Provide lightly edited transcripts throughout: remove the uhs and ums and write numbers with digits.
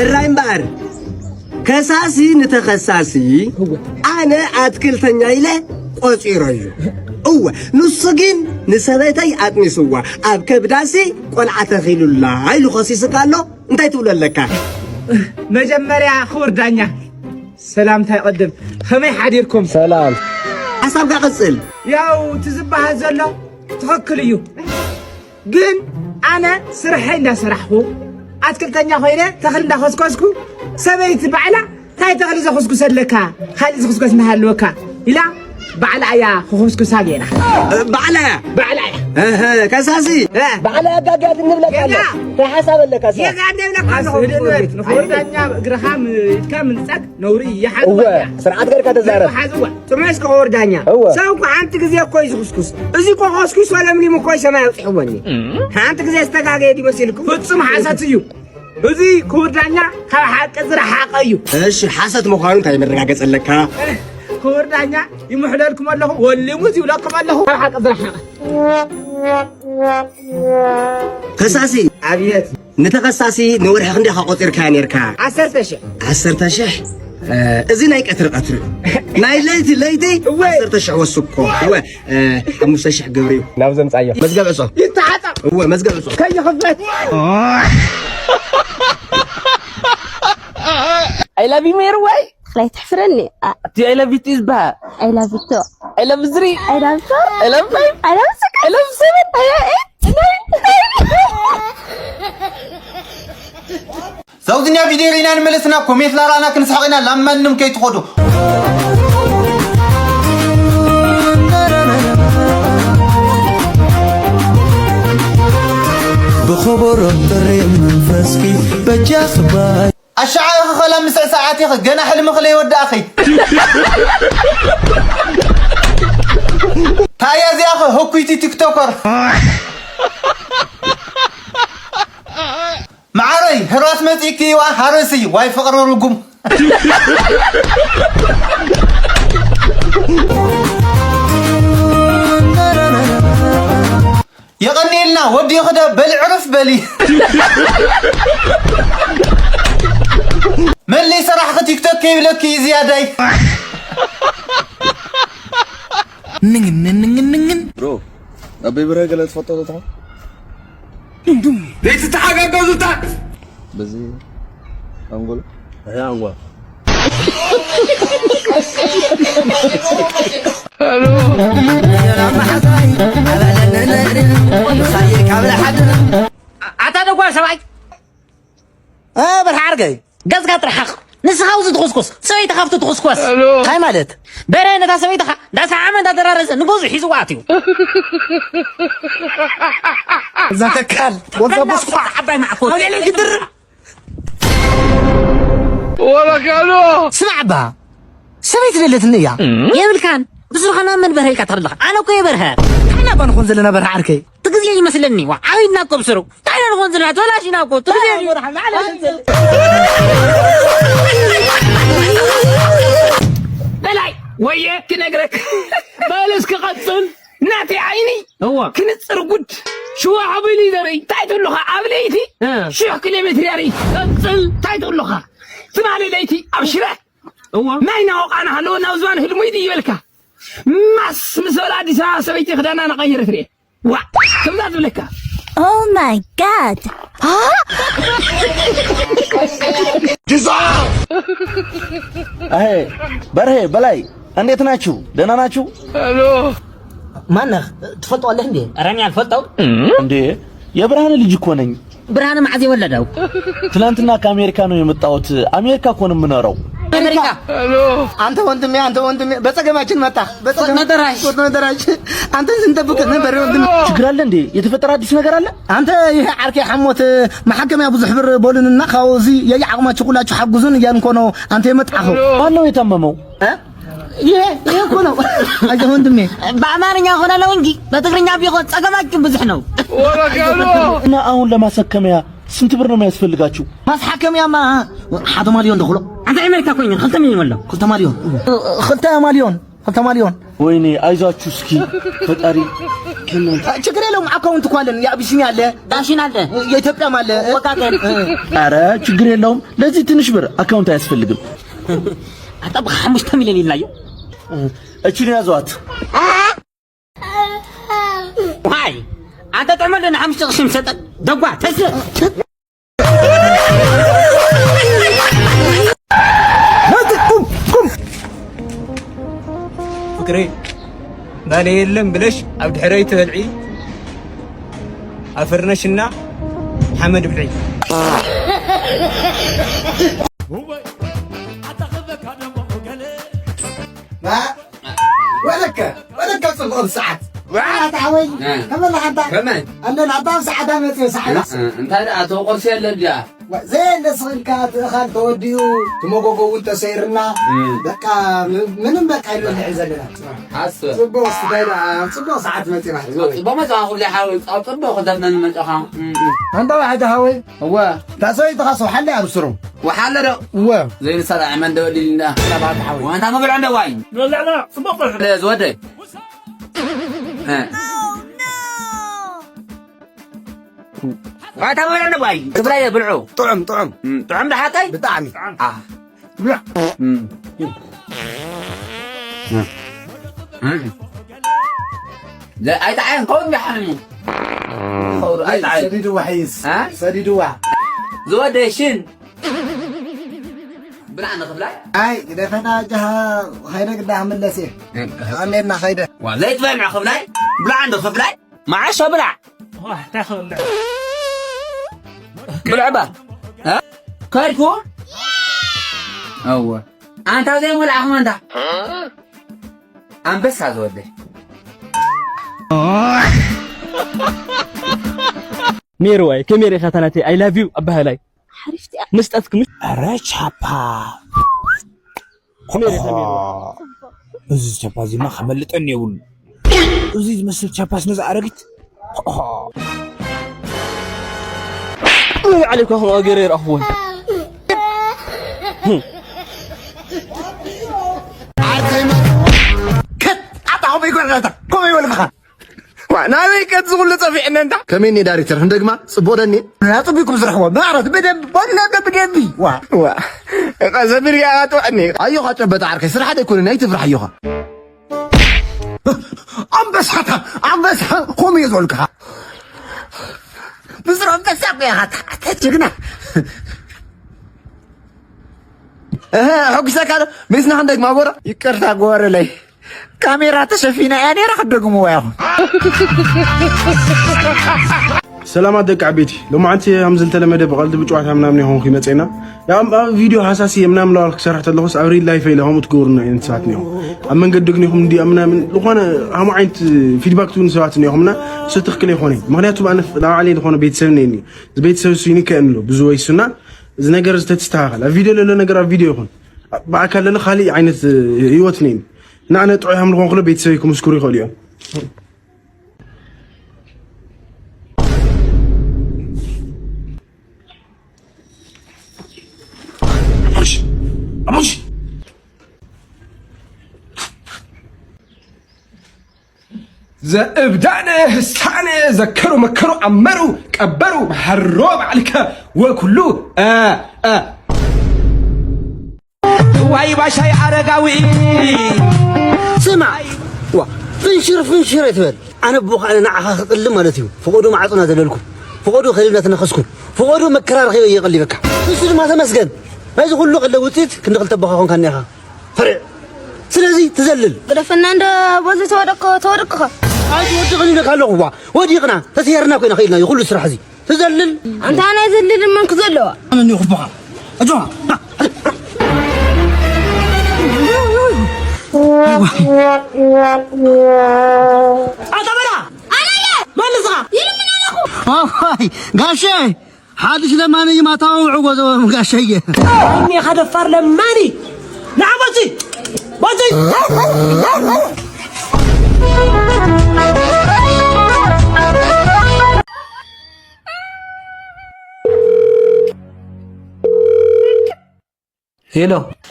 الرايم بار كساسي نتخساسي أنا أتكلتني إلى قصي رجو نصقين نسبتي أتنسوا أبكب داسي قلعة خيل الله إلو خصيص قالوا انتي تقول لك مجمريا خور دانيا سلام تقدم خمي حديركم سلام حسابك قصل ياو تزبها زلو تفكليو جن أنا سرحي لا سرحو أتكلتني خوينا تخل دا خسكسكو سبيت بعلا تاي تخل زا خسكس لكا خالي زا خسكس محلوكا إلا بعلا يا خسكس ساجينا بعلا كساسي بعلا قاعد نبلك على حساب لك يا قاعد نبلك نخور دانيا غرهام كامل صق نوري يا حق سرعات غير كتزارب حزوا سمعش خور دانيا سوق انت غزي كويس خسكس ازي كو خسكس ولا مني مو كويس ما يصحوني انت غزي استقاقه دي مسلكم فصم حساتيو ازي خور دانيا حق زرا حقيو ايش حسد مخانو تاي مرغاغص لك خور دانيا يمحللكم الله ولي موزي ولكم الله حق زرا حق كساسي عبيت نتقساسي نورح عندي خاطر كان يركا 10,000 ازي ناي قطر ناي ليتي 10,000 وسكو هو 5,000 غبريو نابزم صايا مزغب عصو يتعاطى هو مزغب عصو كاي خفت I love you Mirway لا تحفرني I love you تزبها I love you too I love 3 I love 4 I love 5 I love 6 I love 7 I love 8 زودنيا فيديونا نملسنا كوميت لا رانا كنسحقنا لما نم كيتخدو بخبر الطريق منفسكي بجاخ باي الشعاع خلا مسع ساعاتي جنا حلم خلي ود اخي تايا زي اخي هوكيتي تيك توكر معاري هراس متيكي وحارسي واي فقر رقم يغني لنا ودي ياخذها بالعرف بلي من اللي صراحة تيك توك يبلك زيادة نن برو أبي برا قلت فطرت تعال ليش تحقق قصدك بزي أنقول يا انغوا أتدقوا سواي برحارقي قزقات رحق نسخاوز تخصكس سوي تخافت تخصكس هاي مالت برينا دا سوي تخا دا ساعة دا درارز نبوز حيزواتيو زاتكال وانت حباي معكوس هولي عليك الدر ولا كانوا اسمع با سميت ليلة النية يا بالكان بس خنا من برهي كترلخ انا كوي برها احنا بنخون زلنا برحاركي تقزي يمثلني وعايدنا كبسرو تعالى نخون زلنا ولا شينا كو تقزي ورحمة معلش بلاي ويا كنقرك بالس كقصن ناتي عيني هو كنت سرقد شو عبلي دري تايتو لها عبليتي شو كيلومتر ياري قصل تايتو لها سمع لي ليتي ابشره هو ما ينوق انا هلو نوزوان هلمو يدي يبلكا مس مسول اديس سويتي خدانا نغير فري وا كم ذات لك Oh my god أهي برهي بلاي أنت ناتشو دنا ناتشو مانخ تفلطوا ولا هندي راني الفلطو عندي يا برهان اللي جكونين برهان معزي ولدو ትናንትና ከአሜሪካ ነው የመጣሁት አሜሪካ እኮ ነው የምኖረው አሜሪካ አንተ ወንድሜ በጸገማችን መጣ በጸገማችን አንተ ስንጠብቅ ነበር ወንድሜ ችግር አለ እንዴ የተፈጠረ አዲስ ነገር አለ አንተ ይሄ ዓርኬ ሐሞት ማሐከሚያ ብዙ ሕብር ቦልንና ካውዚ የያዕቅማችሁ ሁላችሁ ሐጉዙን እያንኮ ነው አንተ የመጣኸው ማን ነው የታመመው ይሄ እኮ ነው አጀ ወንድሜ በአማርኛ ሆነ ነው እንጂ በትግርኛ ቢሆን ጸገማችን ብዙ ነው እና አሁን ለማሰከሚያ ስንት ብር ነው የሚያስፈልጋችሁ ማስሐከሚያማ 1 ሚሊዮን ደخلو አንተ አሜሪካ ኮይን 2 ሚሊዮን ወላ 2 ሚሊዮን ወይኔ አይዟችሁ እስኪ ፈጣሪ ችግር የለውም። አካውንት እኮ አለን። የአቢሲኒያ አለ፣ ዳሽን አለ፣ የኢትዮጵያም አለ። ወጋገን ኧረ ችግር የለውም። ለዚህ ትንሽ ብር አካውንት አያስፈልግም። አጣብ 5 ሚሊዮን ይላዩ እቺን ያዟት። ዋይ አንተ ተመለና 5 ቅርሽ ምሰጠት ደጓ ተስ ፍቅሬ ባለ የለም ብለሽ ኣብ ድሕረይ ትበልዒ ኣፈርነሽና ሓመድ ብልዒ ولك صبغ بساعات وعاد عوي كمان حتى كمان انا العطاء ساعات ما ساعات انت اتو قرص يلا زي الصنكات خال توديو تموغو وانت سيرنا بقى منم بقى يلو حزلنا حاسس صبغ استداينا صبغ ساعات ما تروح بما تاخذ لي حاول او صبغ خدنا المنطقه عند واحد هاوي هو تسوي تخصو حل ابصروا وحل ده هو زي السرع من دولي لنا وانت ما بلعنا واين لا لا صبغ لا زودي وانت ما بلعنا واين كبرايه بلعو طعم طعم ده حتى بطعمي بلع لا اي تعال خذ بحني خذ اي تعال سديد وحيس ها سديد وح زودي شن بلعنا خبلاي اي اذا فانا جها خيرك ده عمل لسه عملنا خيره وزيت فين مع خبلاي بلع عنده خبلاي ما عادش بلع تاخذ بلعبه ها كاركو هو انت زي مولع اخو انت ام بس هزودي ميروي كميري خاتناتي اي لاف يو ابهلاي حرفتي مسطتك مش رچابا كميري خميرو እዚ ቻፓ እዚ ማ ከመልጠን ይውን እዚ ዝመስል ቻፓስ ነዛ አረግት عليكم اخو غير اخوان عطاو بيقول لك قوم يقول لك وانا بيكت زغل صفيعنا انت كمين دايركتور هندغما صبودني لا طبيكم زرحوا ما عرفت بدب ولا بدبي وا قزبر يا غاتوني ايوه خطبت عركه سرح حدا يكون ناي تفرح ايوه عم بس قوم يزولك بزرع بس يا هات تجنا حقسك هذا مسنا عندك ما غورا يكرتا غور لي كاميرا تشفينا يعني راح دغمو يا سلام عليك عبيدي لو ما انت همزل تلمده بقلد بچواتا منامن يهون خيمصينا يا فيديو حساسي منامن لو سرحت لهوس ابري لايف لهم تغورنا انسات نيو امن قدغنيهم دي منامن لخونه هم عينت فيدباك تون سوات نيهمنا ستخكل يخوني مغنياتو انا لا علي لخونه بيتسب نيني بيتسب سيني كانلو بزو ويسنا እዚ ነገር ዝተስተካከለ ቪዲዮ ለለ ነገር ቪዲዮ ይኹን ባአካል ለለ خالي عينت ህይወት ነኝ ናነ ጥዑይ ham ልኾን ክለ ቤተሰብ ይኩምስኩሩ ይኸሉ እዮም አሙሽ زأبدأنا هستعنا ذكروا مكروا عمروا كبروا حروا عليك وكلوا واي باشا عرقاوي سمع فنشر يتبل انا بوخ انا نعها خطل مالتي فقودوا معطنا زللكم فقودوا خلينا تنخسكم فقودوا مكرار خيو يقلي بك اسد ما تمسكن هذا كله قلوتيت كنقل تبخون كانيها فرع سلازي تزلل دفنا عند بوزي تودق عاد ودغني لك الله هو وديقنا تسيرنا كنا خيلنا يقول سرح زي تزلل انت انا يزلل من كزلوا انا ني خبها اجوا انا مالزها يلمنا لكم هاي غاشي حادث لماني ما تاوعوا غاشي اني خدفر لماني نعم بزي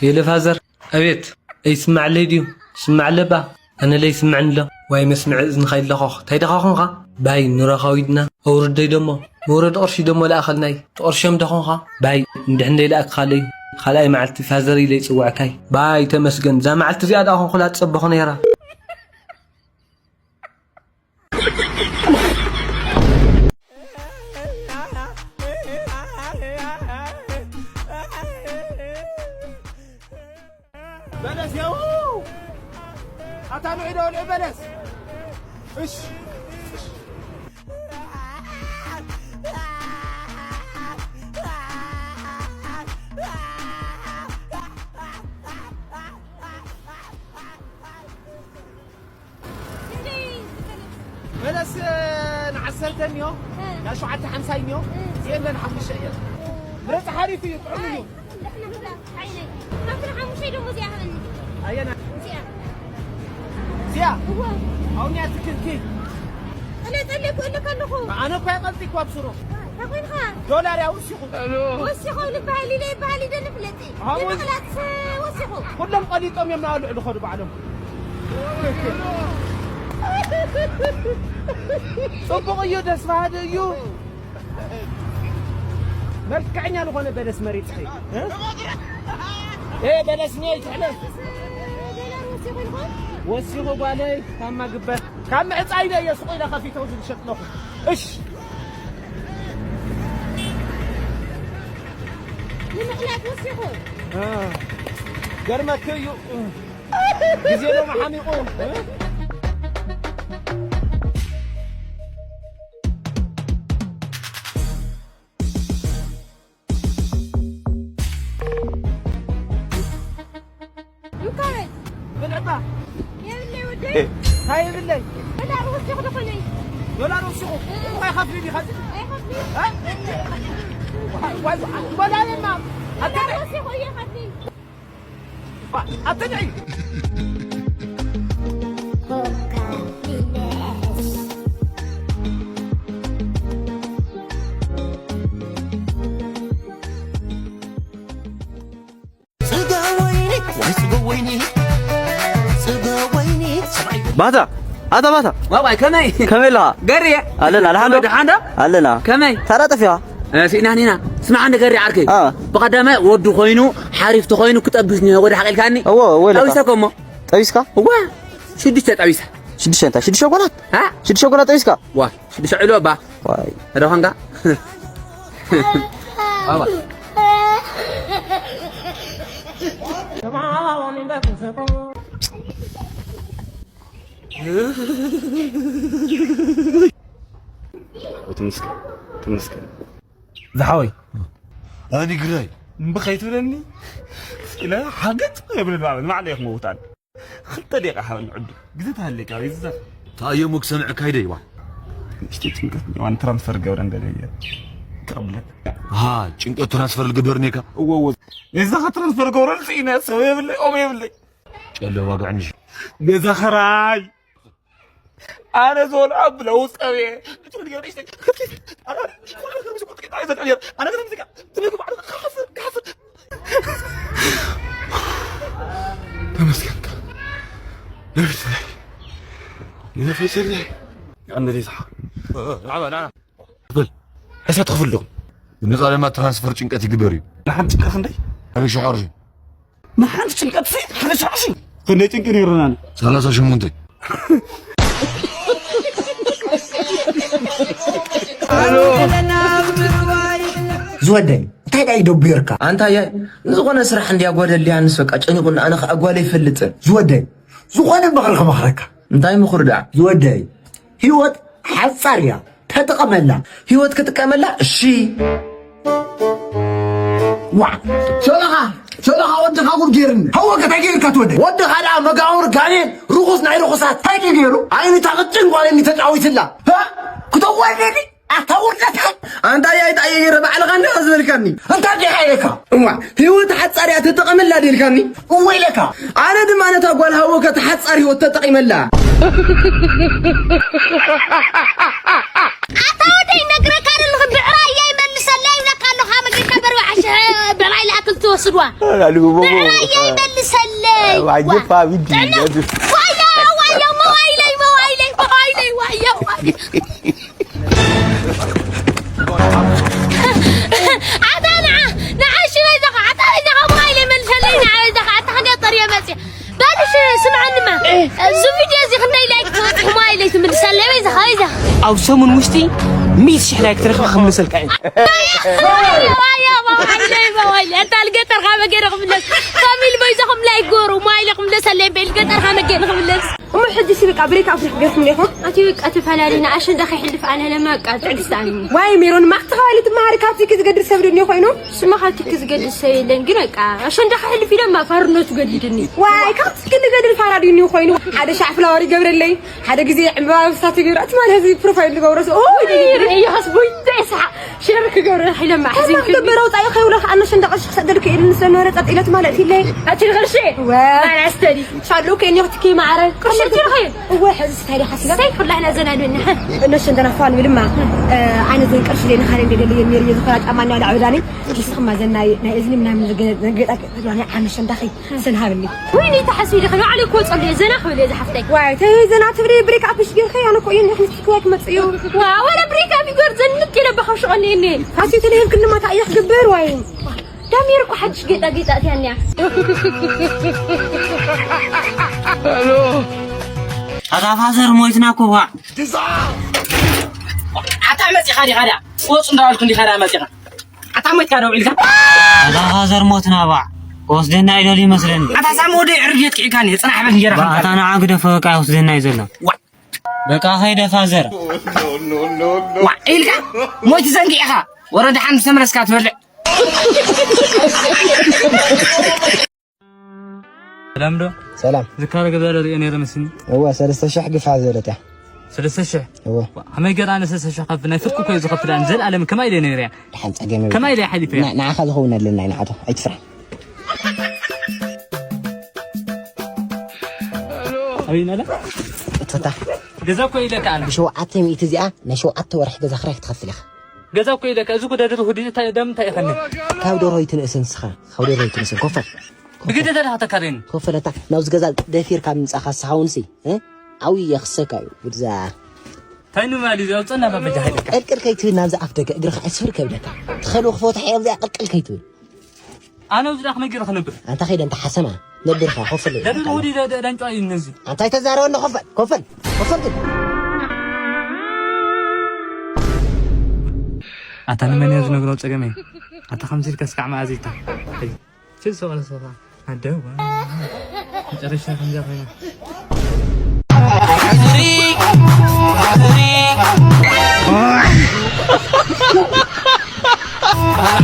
هيلو فازر أبيت يسمع لي ديو سمع لبا أنا لي يسمعني له واي مسمع إذن خيل لخوخ تايدا خونخا باي نورا خويدنا أورد دي دمو مورد أرشي دمو لأخلناي تأرشم دخونخا باي ندحن دي لأك خلاي معلتي فازري لي تسوعكاي باي تمسجن زي معلتي زيادة أخون خلات تصبخون يرا بلس يا هو أتانو عيدو بلس إيش بلس نعسلتني يوم لا شو عدت 50 يوم زين لنا حمش شيء مرت حريفي يطعمني احنا بلا عيني ما ترحموا شيء لو مزيا هني اينا زيا هو هوني اتكلكي انا تقلك ولا كلكم انا كاي قلتك وابصرو وين خا دولار يا وسخو وسخوا لبالي لي بالي ده نفلتي نقلات وسخوا كلهم قليطهم يمنعوا له خدوا بعدهم صبغ يو دس هذا يو مركعني على غنى بلس مريض صحيح ايه بلس نيت عليه وسخوا بالي كم قبل كم عصايله يسقوا الى خفيته وزن شطلخ ايش نقلات وسخوا قرمت يو جزيرو محامي قوم بالعبا يا بلي ودي هاي بالله دولار وسخوا دخلي دولار وسخوا ما يخاف لي خذ اي خفي ولا يما دولار وسخوا يا خفي أتدعي باتا هذا باتا واي كمي كملها قريه علنا الحمد لله علنا كمي ترى فيها سينا هنا اسمع عندك قري عركي بقدامه ودو خوينو حريفته خوينو كتبسني ودي حقلكاني ولا طويسكم طويسكا هو شديت طويسه شديش انت شديش شوكولات ها شديش شوكولات طويسكا وا شديش علو با واي هذا هنگا بابا تمسكن زحوي أنا قراي بخيت لني لا حاجت يا ابن الباب ما عليك موتان خلت دقيقة حاول نعد قزت هالك يا زلمة تايمك سمعك هيدي وا اشتيت وان ترانسفير قبل قليل قبل ها ጭንቀት ትራንስፈር ልግበርኒካ ወው እዛ ትራንስፈር ጎረል ሲና ሰው ይብል ኦም ይብል ጨለ ዋጋኝ ገዛ خراይ انا زول ابلو صبي انا تمسكن يا فيصل عندي لي صح لا قبل حسا تخفل لهم بالنسبه لما ترانسفير ጭንቀት ይግበሪ لحد ጭንቀት እንዴ አረ ሻርጂ ما حد ጭንቀት سي حد ሻርጂ كنت ጭንቀት ይረናል 38 زودي تاي دبيركا انت يا زغونه سرح اندي اغودل يانس بقى ጨنقنا انا اغوالي يفلط زودي زغونه بخلخ مخرك انتي مخردا زودي هيوت حصاريا تتقملا هيوت كتقملا اشي وا شلها ودها غيرن هو كتاجير كتودي ودها لا مغاور كانين رخص ناي رخصات تاجيرو عيني تاقطن قالني تጫويتلا ها كتوالني أتورك أنت يا يتأيير بعد غني أزمركني أنت جايك أما هو تحصر يا تتقم الله ديركني ويلك أنا دم أنا تقول هو كتحصر هو تتقم الله أتودي نقرأ كان الغبع رأي يملس الله إذا كان له خامس يكبر وعش بلاي الأكل توصلوا رأي يملس الله وعجبها بدي ويا ما ويلي عطانا نعيش ويزخ عطانا إذا ما إلي من سلينا عايزخ عطانا طريقة بس بالش سمعني ما زوفيديو زي خلنا إليك ما إلي من سلينا ويزخ أو سمون مشتي 100 شحلاك ترخ خمس الكائن ويلي انت القطر خامة غير خملس كامل ما يزخم لا يقوروا ما يلي خملس اللي بالقطر خامة غير خملس وما حد يسيبك عبريك أفرح قرف منيكم أتيك أتفعلين عشان دخل يحلف عنها لما قاعد تعكستاني واي ميرون ما اختغالي تمهاري كاتي كذا قدر سبرني خوينو سما خالتي كذا قدر سيلين قرق عشان دخل يحلف لما فرنو تقدرني واي كاتي كذا قدر فاراديني خوينو هذا شعف لاوري قبر اللي هذا جزء عمبا ساتي قرأت ما هذي بروفايل اللي قورس يا حسبوي تسعة شرك قور الحين ما حزين كذا برا طايق خيوله أنا شن دقش صدر كإير نسلم نورت إلى تمالتي اللي أتي غير شيء واي أستدي شالو كأني أختي معرض كرشتي الخير واحد استهدي حسنا سيف الله احنا زنا منها انه شندنا فان ولما انا زين قرش لين خالي قال لي يمير يذكرات امانه على عوداني بس ما زنا اذني من نقطك يعني عن شندخي سنهابني ويني تحسبي لي عليك وصل زنا خبل اذا حفتك واي تي زنا تفري بريك اب مش دير خي انا كوين احنا تحكيك ما تصيو ولا بريك اب يقول زنك كده بخش غنيني حسيت لي يمكن ما تعيح جبر وين داميرك وحد شقيطه قيطه ثانيه الو أتفاسر مويتنا كوا. أتعمل خاري خاري. وصل دارك عندي خاري أمسي. أتعمل كارو إلك. أتفاسر موتنا با. وصلنا إلى لي مثلاً. أتسامو دي عرجت كيكاني. أنا حبل جرا. أنا عقد فوق وصلنا يزلنا. بقى هيدا فازر. وا إلك. مويت زنقي أخا. ورد حمد سمرس كاتفر. سلام دو. سلام ذكرك بدل ريني رمسني هو سلسة شح قف عزلته سلسة شح هو هم يقرأ أنا سلسة شح قف نفكوا كي يزقف الأنزل على كما يلي نريا حنت أجمع كما يلي حد فيها نأخذ خونا لنا نعطه أيتفرح أبينا لا اتفتح جزاكوا إذا كان شو عتم يتزيع نشو عت ورح جزا خريك تخفلخ جزاكوا إذا كأزوك دارته هدي تايدم تايخني كاودو رويتن إسن سخا خودو رويتن إسن كفر بقيت هذا هتكرين كفر تا نوز جزا دفير كام نسخة سخاونسي أوي يخسك أيو بدزا تاينو مالي زي أصلا ما بجهلك أكل كيتوي نامز أفتك أجرخ أسفر كبدك تخلو خفوت حيل زي أكل كيتوي أنا وزراخ ما يجرخ نبر أنت خير أنت حسمة نبر خا خفر لي دارو هودي ده رانجو أي نزل أنت يتزارو إنه خفر كفر كفر أتانا من يزن نقول تجمعين أتا 50 كسكع مع زيتا شو سؤال صراحة هدوا نتعرف شو خنجر هنا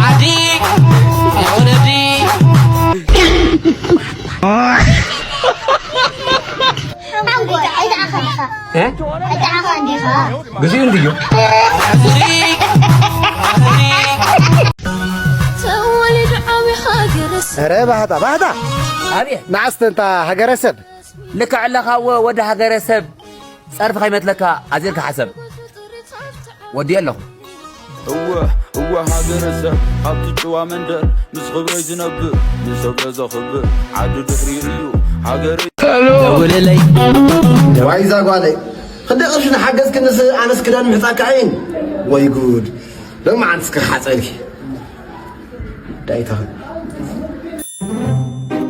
عديك يا ولدي قصير ديو هرب هذا أبي نعست أنت هجرسب لك على ود هجرسب صرف خيمت لك عزيرك حسب ودي له هو هجرسب حط جوا مندر مش خبر يزنب مش خبر خبر عدو تخريريو هجر قول لي وعايز اقول خدي قرشنا حجز كنس انس كدان محصاك عين وي جود لما عنسك حصلي دايته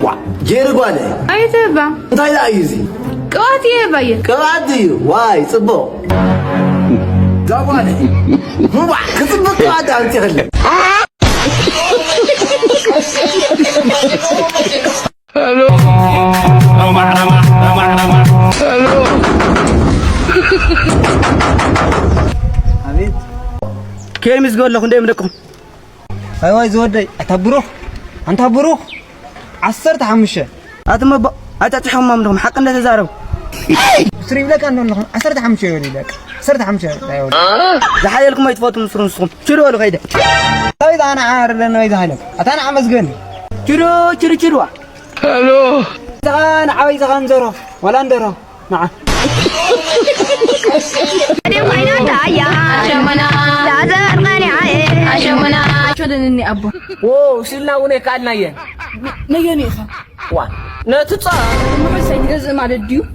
وا جير قولي أيتبا انتي لا يزي قواتي يبايا كوادي واي صبو دابالي مو كتبك قاعدة انت خلي الو رمح الو أبيت كيف مسجون لكم دايما لكم أيوة زودي أتبروه أنت بروه عصرت حمشة أتم أتى حمام لهم حق إن تزارب سريب لك أنهم لهم عصرت حمشة يولي لك عصرت حمشة لا يولي لحالكم ما يتفوتوا مصرون صوم شروا له غيدا إذا أنا عارف إنه إذا هلك أتانا عم مسجون شروا الو إذا أنا عايز أنزره ولا أندره نعم شودني أبو واو سيلنا ونيك قالنا يه نيني خا وا نتصا ما سيد جزء ما الديو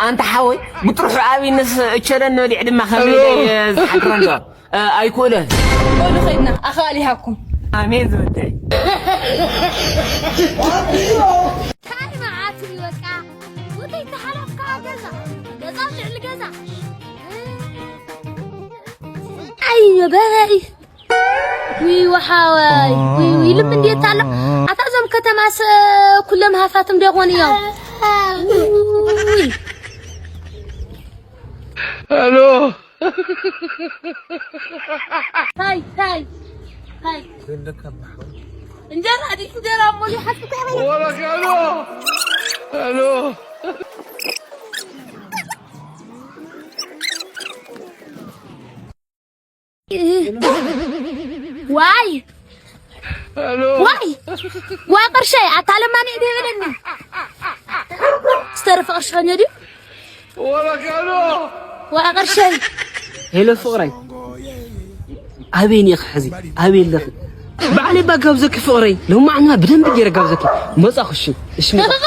أنت حاوي بتروح أبي الناس تشرن ولي عدم ما خلي حدرنجا أيكوله قولوا خيدنا أخالي هاكم آمين زودي كاري معاتي وكا وكي تحلف كاجزا جزا فعل جزا أي باي وي وحاوي وي لمن دي تعلق أتعزم كتماس كلهم هافاتم ديغوني يوم الو هاي انجرى هذه انجرى مولي حسبك ولك الو واي قرشي اتعلم ماني ايدي غلني استرف قرشانيا دي ولك الو واي قرشي هلو فقري أبيني خحزي أبين لك بعلي بقابزك فقري لو ما عنا بدن بدي رقابزك ما تأخشي إيش مي قرشي